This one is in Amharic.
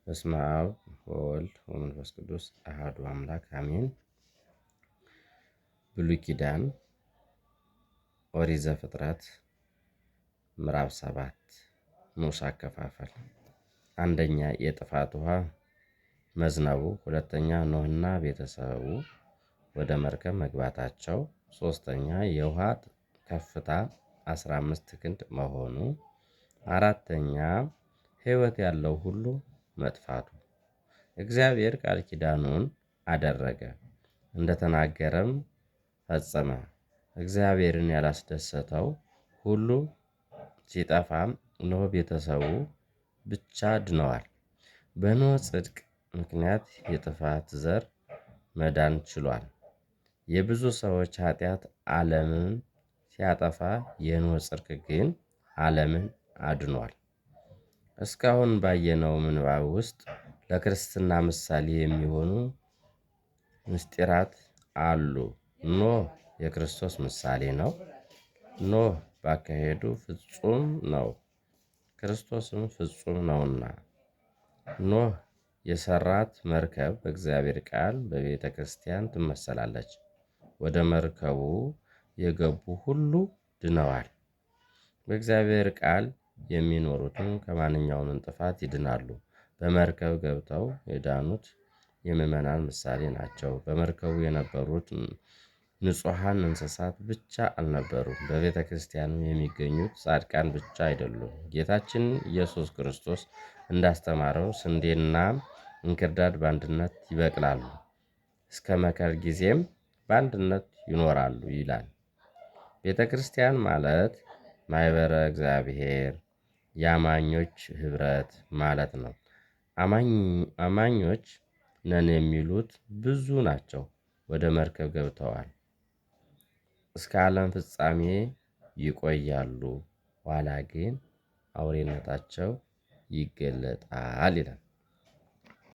በስመ አብ ወወልድ ወመንፈስ ቅዱስ አሐዱ አምላክ አሜን። ብሉይ ኪዳን ኦሪት ዘፍጥረት ምዕራፍ 7 ንዑስ አከፋፈል። አንደኛ የጥፋት ውሃ መዝነቡ፣ ሁለተኛ ኖህና ቤተሰቡ ወደ መርከብ መግባታቸው፣ ሶስተኛ የውሃ ከፍታ 15 ክንድ መሆኑ፣ አራተኛ ሕይወት ያለው ሁሉ መጥፋቱ። እግዚአብሔር ቃል ኪዳኑን አደረገ፣ እንደተናገረም ፈጸመ። እግዚአብሔርን ያላስደሰተው ሁሉ ሲጠፋም ኖህ ቤተሰቡ ብቻ ድነዋል። በኖህ ጽድቅ ምክንያት የጥፋት ዘር መዳን ችሏል። የብዙ ሰዎች ኃጢአት ዓለምን ሲያጠፋ የኖህ ጽድቅ ግን ዓለምን አድኗል። እስካሁን ባየነው ምንባብ ውስጥ ለክርስትና ምሳሌ የሚሆኑ ምስጢራት አሉ። ኖህ የክርስቶስ ምሳሌ ነው። ኖህ ባካሄዱ ፍጹም ነው፣ ክርስቶስም ፍጹም ነውና። ኖህ የሰራት መርከብ በእግዚአብሔር ቃል በቤተ ክርስቲያን ትመሰላለች። ወደ መርከቡ የገቡ ሁሉ ድነዋል። በእግዚአብሔር ቃል የሚኖሩትም ከማንኛውም ጥፋት ይድናሉ። በመርከብ ገብተው የዳኑት የምዕመናን ምሳሌ ናቸው። በመርከቡ የነበሩት ንጹሐን እንስሳት ብቻ አልነበሩም። በቤተ ክርስቲያኑ የሚገኙት ጻድቃን ብቻ አይደሉም። ጌታችን ኢየሱስ ክርስቶስ እንዳስተማረው ስንዴና እንክርዳድ በአንድነት ይበቅላሉ፣ እስከ መከር ጊዜም በአንድነት ይኖራሉ ይላል። ቤተ ክርስቲያን ማለት ማኅበረ እግዚአብሔር የአማኞች ኅብረት ማለት ነው። አማኞች ነን የሚሉት ብዙ ናቸው፣ ወደ መርከብ ገብተዋል፣ እስከ ዓለም ፍጻሜ ይቆያሉ፣ ኋላ ግን አውሬነታቸው ይገለጣል ይላል።